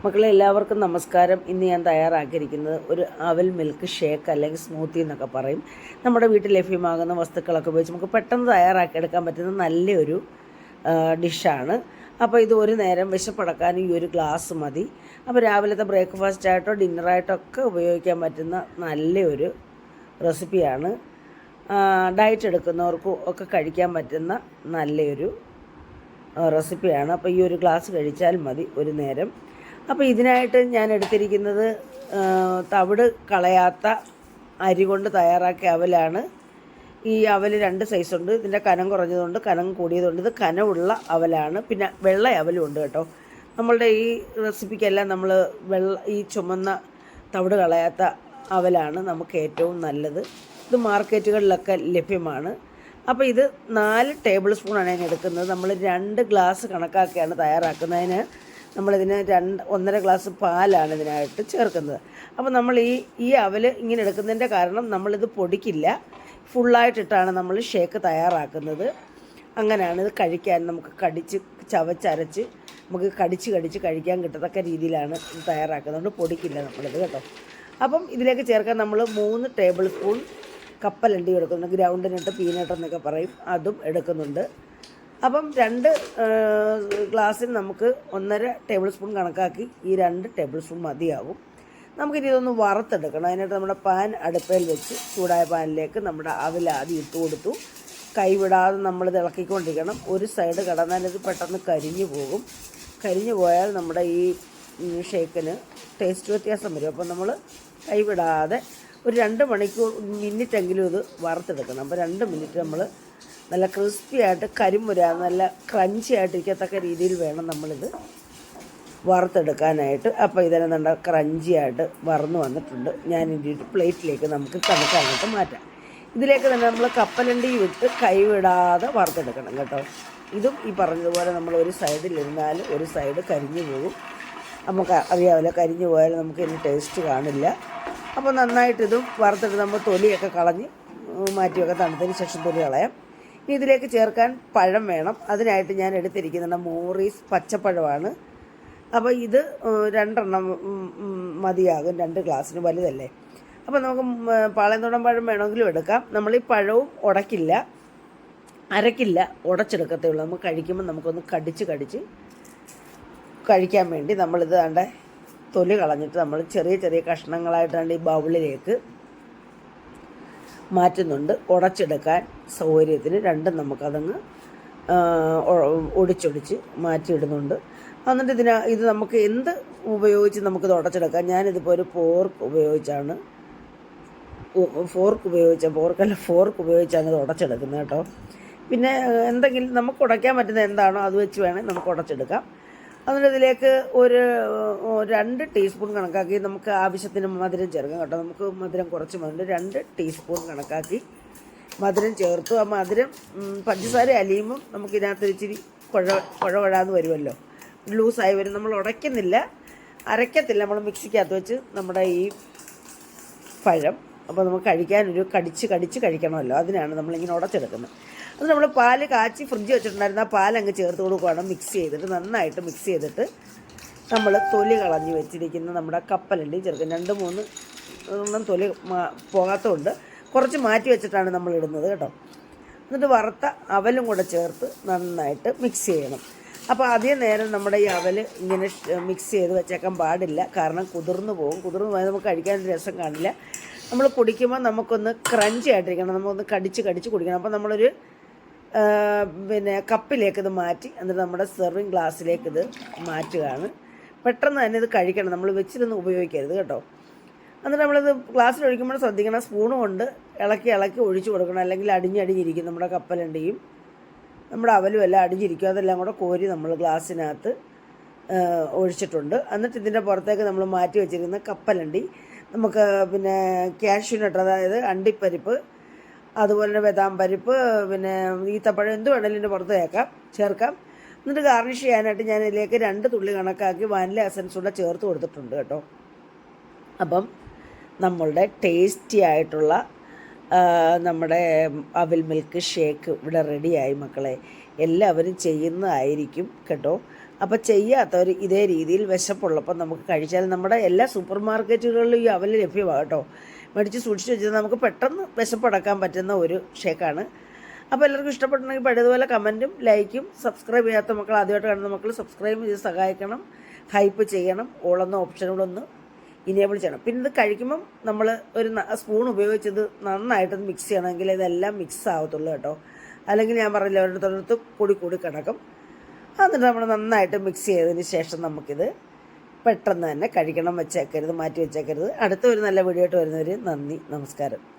മക്കളെ എല്ലാവർക്കും നമസ്കാരം. ഇന്ന് ഞാൻ തയ്യാറാക്കിയിരിക്കുന്നത് ഒരു അവൽ മിൽക്ക് ഷേക്ക് അല്ലെങ്കിൽ സ്മൂത്തി എന്നൊക്കെ പറയും. നമ്മുടെ വീട്ടിൽ ലഭ്യമാകുന്ന വസ്തുക്കളൊക്കെ ഉപയോഗിച്ച് നമുക്ക് പെട്ടെന്ന് തയ്യാറാക്കിയെടുക്കാൻ പറ്റുന്ന നല്ലൊരു ഡിഷാണ്. അപ്പോൾ ഇത് ഒരു നേരം വിശപ്പടക്കാൻ ഈ ഒരു ഗ്ലാസ് മതി. അപ്പോൾ രാവിലത്തെ ബ്രേക്ക്ഫാസ്റ്റ് ആയിട്ടോ ഡിന്നറായിട്ടോ ഒക്കെ ഉപയോഗിക്കാൻ പറ്റുന്ന നല്ലൊരു റെസിപ്പിയാണ്. ഡയറ്റ് എടുക്കുന്നവർക്കും ഒക്കെ കഴിക്കാൻ പറ്റുന്ന നല്ലൊരു റെസിപ്പിയാണ്. അപ്പോൾ ഈ ഒരു ഗ്ലാസ് കഴിച്ചാൽ മതി ഒരു നേരം. അപ്പോൾ ഇതിനായിട്ട് ഞാൻ എടുത്തിരിക്കുന്നത് തവിട് കളയാത്ത അരി കൊണ്ട് തയ്യാറാക്കിയ അവലാണ്. ഈ അവൽ 2 സൈസുണ്ട്. ഇതിൻ്റെ കനം കുറഞ്ഞതുകൊണ്ട് കനം കൂടിയതുകൊണ്ട് ഇത് കനമുള്ള അവലാണ്. പിന്നെ വെള്ള അവലും ഉണ്ട് കേട്ടോ. നമ്മളുടെ ഈ റെസിപ്പിക്കെല്ലാം നമ്മൾ ഈ ചുമന്ന തവിട് കളയാത്ത അവലാണ് നമുക്ക് ഏറ്റവും നല്ലത്. ഇത് മാർക്കറ്റുകളിലൊക്കെ ലഭ്യമാണ്. അപ്പോൾ ഇത് 4 ടേബിൾ സ്പൂണാണ് ഞാൻ എടുക്കുന്നത്. നമ്മൾ 2 ഗ്ലാസ് കണക്കാക്കിയാണ് തയ്യാറാക്കുന്നതിന്. നമ്മളിതിന് 1.5 ഗ്ലാസ് പാലാണ് ഇതിനായിട്ട് ചേർക്കുന്നത്. അപ്പോൾ നമ്മൾ ഈ അവൽ ഇങ്ങനെ എടുക്കുന്നതിൻ്റെ കാരണം നമ്മളിത് പൊടിക്കില്ല, ഫുള്ളായിട്ടിട്ടാണ് നമ്മൾ ഷേക്ക് തയ്യാറാക്കുന്നത്. അങ്ങനെയാണ് ഇത് കഴിക്കാൻ നമുക്ക് ചവച്ചരച്ച് നമുക്ക് കടിച്ച് കഴിക്കാൻ കിട്ടത്തക്ക രീതിയിലാണ് ഇത് തയ്യാറാക്കുന്നത്. അതുകൊണ്ട് പൊടിക്കില്ല നമ്മളിത് കേട്ടോ. അപ്പം ഇതിലേക്ക് ചേർക്കാൻ നമ്മൾ 3 ടേബിൾ സ്പൂൺ കപ്പലണ്ടി എടുക്കുന്നുണ്ട്. ഗ്രൗണ്ടിനിട്ട് പീനട്ട് എന്നൊക്കെ പറയും, അതും എടുക്കുന്നുണ്ട്. അപ്പം 2 ഗ്ലാസ്സിന് നമുക്ക് 1.5 ടേബിൾ സ്പൂൺ കണക്കാക്കി ഈ 2 ടേബിൾ സ്പൂൺ മതിയാകും. നമുക്കിനി ഇതൊന്ന് വറുത്തെടുക്കണം. അതിനായിട്ട് നമ്മുടെ പാൻ അടുപ്പയിൽ വെച്ച് ചൂടായ പാനിലേക്ക് നമ്മുടെ അവൽ ആദ്യം ഇട്ട് കൊടുത്തു. കൈവിടാതെ നമ്മളിത് ഇളക്കിക്കൊണ്ടിരിക്കണം. ഒരു സൈഡ് കടന്നാൽ ഇത് പെട്ടെന്ന് കരിഞ്ഞു പോകും. കരിഞ്ഞു പോയാൽ നമ്മുടെ ഈ ഷേക്കിന് ടേസ്റ്റ് വ്യത്യാസം വരും. അപ്പോൾ നമ്മൾ കൈവിടാതെ ഒരു 2 മിനിറ്റെങ്കിലും ഇത് വറുത്തെടുക്കണം. അപ്പോൾ 2 മിനിറ്റ് നമ്മൾ നല്ല ക്രിസ്പി ആയിട്ട് നല്ല ക്രഞ്ചി ആയിട്ടിരിക്കത്തക്ക രീതിയിൽ വേണം നമ്മളിത് വറുത്തെടുക്കാനായിട്ട്. അപ്പോൾ ഇതിനെ നല്ല ക്രഞ്ചി ആയിട്ട് വറന്ന് വന്നിട്ടുണ്ട്. ഞാൻ ഇതിൻ്റെ പ്ലേറ്റിലേക്ക് നമുക്ക് തണുക്കാനായിട്ട് മാറ്റാം. ഇതിലേക്ക് തന്നെ നമ്മൾ കപ്പലണ്ടി വിട്ട് കൈവിടാതെ വറുത്തെടുക്കണം കേട്ടോ. ഇതും ഈ പറഞ്ഞതുപോലെ നമ്മൾ ഒരു സൈഡിലിരുന്നാൽ ഒരു സൈഡ് കരിഞ്ഞു പോകും. നമുക്ക് അറിയാമല്ലോ, കരിഞ്ഞു പോയാൽ നമുക്ക് ഇതിന് ടേസ്റ്റ് കാണില്ല. അപ്പോൾ നന്നായിട്ട് ഇതും വറുത്തെടുത്ത് നമ്മൾ തൊലിയൊക്കെ കളഞ്ഞ് മാറ്റിയൊക്കെ തണുത്തതിന് ശേഷം തൊലി കളയാം. ഇതിലേക്ക് ചേർക്കാൻ പഴം വേണം. അതിനായിട്ട് ഞാൻ എടുത്തിരിക്കുന്നത് മോറീസ് പച്ചപ്പഴമാണ്. അപ്പോൾ ഇത് 2 മതിയാകും, 2 ഗ്ലാസ്സിന് വലുതല്ലേ. അപ്പോൾ നമുക്ക് പാളയംതോടൻ പഴം വേണമെങ്കിലും എടുക്കാം. നമ്മൾ ഈ പഴവും അരക്കില്ല, ഉടച്ചെടുക്കത്തേ ഉള്ളൂ. നമുക്ക് കഴിക്കുമ്പോൾ നമുക്കൊന്ന് കടിച്ച് കഴിക്കാൻ വേണ്ടി നമ്മളിത് കണ്ട തൊലി കളഞ്ഞിട്ട് നമ്മൾ ചെറിയ കഷ്ണങ്ങളായിട്ടാണ് ഈ ബൗളിലേക്ക് മാറ്റുന്നുണ്ട്. ഉടച്ചെടുക്കാൻ സൗകര്യത്തിന് 2 നമുക്കതങ്ങ് ഒടിച്ചൊടിച്ച് മാറ്റിയിടുന്നുണ്ട്. എന്നിട്ട് ഇത് നമുക്ക് എന്ത് ഉപയോഗിച്ച് നമുക്കിത് ഉടച്ചെടുക്കാം. ഞാനിതിപ്പോൾ ഒരു ഫോർക്ക് ഉപയോഗിച്ചാണ് ഇത് ഉടച്ചെടുക്കുന്നത് കേട്ടോ. പിന്നെ എന്തെങ്കിലും നമുക്ക് ഉടയ്ക്കാൻ പറ്റുന്ന എന്താണോ അത് വെച്ച് വേണേൽ നമുക്ക് ഉടച്ചെടുക്കാം. എന്നിട്ട് ഇതിലേക്ക് ഒരു 2 ടീസ്പൂൺ കണക്കാക്കി നമുക്ക് ആവശ്യത്തിന് മധുരം ചേർക്കാം കേട്ടോ. നമുക്ക് മധുരം കുറച്ച് മതി. 2 ടീസ്പൂൺ കണക്കാക്കി മധുരം ചേർത്തു. ആ മധുരം പഞ്ചസാര അലിയുമ്പം നമുക്ക് ഇതിനകത്ത് ഇച്ചിരി കുഴവഴാന്ന് വരുമല്ലോ, ലൂസായി വരും. നമ്മൾ ഉടയ്ക്കുന്നില്ല, അരയ്ക്കത്തില്ല. നമ്മൾ മിക്സിക്കകത്ത് വെച്ച് നമ്മുടെ ഈ പഴം അപ്പോൾ നമുക്ക് കഴിക്കാനൊരു കടിച്ച് കഴിക്കണമല്ലോ, അതിനാണ് നമ്മളിങ്ങനെ ഉടച്ചെടുക്കുന്നത്. അത് നമ്മൾ പാല് കാച്ചി ഫ്രിഡ്ജ് വെച്ചിട്ടുണ്ടായിരുന്ന ആ പാലങ്ങ് ചേർത്ത് കൊടുക്കുകയാണ്. നന്നായിട്ട് മിക്സ് ചെയ്തിട്ട് നമ്മൾ തൊലി കളഞ്ഞ് വെച്ചിരിക്കുന്ന നമ്മുടെ കപ്പലണ്ടി ചേർക്കും. 2-3 തൊലി പോകാത്തതുകൊണ്ട് കുറച്ച് മാറ്റി വെച്ചിട്ടാണ് നമ്മൾ ഇടുന്നത് കേട്ടോ. എന്നിട്ട് വറുത്ത അവലും കൂടെ ചേർത്ത് നന്നായിട്ട് മിക്സ് ചെയ്യണം. അപ്പോൾ അധികം നേരം നമ്മുടെ ഈ അവൽ ഇങ്ങനെ മിക്സ് ചെയ്ത് വെച്ചേക്കാൻ പാടില്ല, കാരണം കുതിർന്നു പോയാൽ നമുക്ക് കഴിക്കാൻ രസം കാണില്ല. നമ്മൾ കുടിക്കുമ്പോൾ നമുക്കൊന്ന് ക്രഞ്ചി ആയിട്ടിരിക്കണം, നമുക്കൊന്ന് കടിച്ച് കുടിക്കണം. അപ്പോൾ നമ്മളൊരു കപ്പിലേക്ക് ഇത് മാറ്റി എന്നിട്ട് നമ്മുടെ സെർവിങ് ഗ്ലാസ്സിലേക്ക് ഇത് മാറ്റുകയാണ്. പെട്ടെന്ന് തന്നെ ഇത് കഴിക്കണം, നമ്മൾ വെച്ചിരുന്ന് ഉപയോഗിക്കരുത് കേട്ടോ. എന്നിട്ട് നമ്മളിത് ഗ്ലാസ്സിൽ ഒഴിക്കുമ്പോൾ ശ്രദ്ധിക്കണം, സ്പൂണ് കൊണ്ട് ഇളക്കി ഒഴിച്ചു കൊടുക്കണം, അല്ലെങ്കിൽ അടിഞ്ഞിരിക്കും. നമ്മുടെ കപ്പലണ്ടിയും നമ്മുടെ അവലും എല്ലാം അടിഞ്ഞിരിക്കും. അതെല്ലാം കൂടെ കോരി നമ്മൾ ഗ്ലാസ്സിനകത്ത് ഒഴിച്ചിട്ടുണ്ട്. എന്നിട്ട് ഇതിൻ്റെ പുറത്തേക്ക് നമ്മൾ മാറ്റി വെച്ചിരിക്കുന്ന കപ്പലണ്ടി നമുക്ക് കാഷ്യൂനട്ട്, അതായത് അണ്ടിപ്പരിപ്പ്, അതുപോലെ തന്നെ ബദാം പരിപ്പ്, ഈത്തപ്പഴം, എന്ത് വേണമെങ്കിലും ഇതിൻ്റെ പുറത്ത് ചേർക്കാം. എന്നിട്ട് ഗാർണിഷ് ചെയ്യാനായിട്ട് ഞാൻ ഇതിലേക്ക് 2 തുള്ളി കണക്കാക്കി വാനില എസൻസ് കൂടെ ചേർത്ത് കൊടുത്തിട്ടുണ്ട് കേട്ടോ. അപ്പം നമ്മളുടെ ടേസ്റ്റി ആയിട്ടുള്ള നമ്മുടെ അവൽ മിൽക്ക് ഷേക്ക് ഇവിടെ റെഡിയായി മക്കളെ. എല്ലാവരും ചെയ്യുന്നതായിരിക്കും കേട്ടോ. അപ്പോൾ ചെയ്യാത്തവർ ഇതേ രീതിയിൽ വിശപ്പുള്ളപ്പോൾ നമുക്ക് കഴിച്ചാൽ നമ്മുടെ എല്ലാ സൂപ്പർ മാർക്കറ്റുകളിലും ഈ അവൽ ലഭ്യമാണ് കേട്ടോ. മേടിച്ച് സൂക്ഷിച്ച് വെച്ചാൽ നമുക്ക് പെട്ടെന്ന് വിശപ്പടക്കാൻ പറ്റുന്ന ഒരു ഷേക്കാണ്. അപ്പോൾ എല്ലാവർക്കും ഇഷ്ടപ്പെട്ടുണ്ടെങ്കിൽ പഴയതുപോലെ കമൻറ്റും ലൈക്കും, സബ്സ്ക്രൈബ് ചെയ്യാത്ത മക്കൾ, ആദ്യമായിട്ട് കാണുന്ന മക്കൾ സബ്സ്ക്രൈബ് ചെയ്ത് സഹായിക്കണം, ഹൈപ്പ് ചെയ്യണം, ഓളെന്ന ഓപ്ഷനുകളൊന്ന് ഇനേബിൾ ചെയ്യണം. പിന്നെ ഇത് കഴിക്കുമ്പം നമ്മൾ ഒരു സ്പൂൺ ഉപയോഗിച്ചത് നന്നായിട്ട് മിക്സ് ചെയ്യണമെങ്കിൽ ഇതെല്ലാം മിക്സ് ആവത്തുള്ളൂ കേട്ടോ. അല്ലെങ്കിൽ ഞാൻ പറഞ്ഞില്ല ഒരിടത്തൊരിടത്ത് കൂടി കിടക്കും. എന്നിട്ട് നമ്മൾ നന്നായിട്ട് മിക്സ് ചെയ്തതിന് ശേഷം നമുക്കിത് പെട്ടെന്ന് തന്നെ കഴിക്കണം. വെച്ചേക്കരുത്, മാറ്റി വെച്ചേക്കരുത്. അടുത്ത ഒരു നല്ല വീഡിയോ ആയിട്ട് വരുന്നവർ നന്ദി, നമസ്കാരം.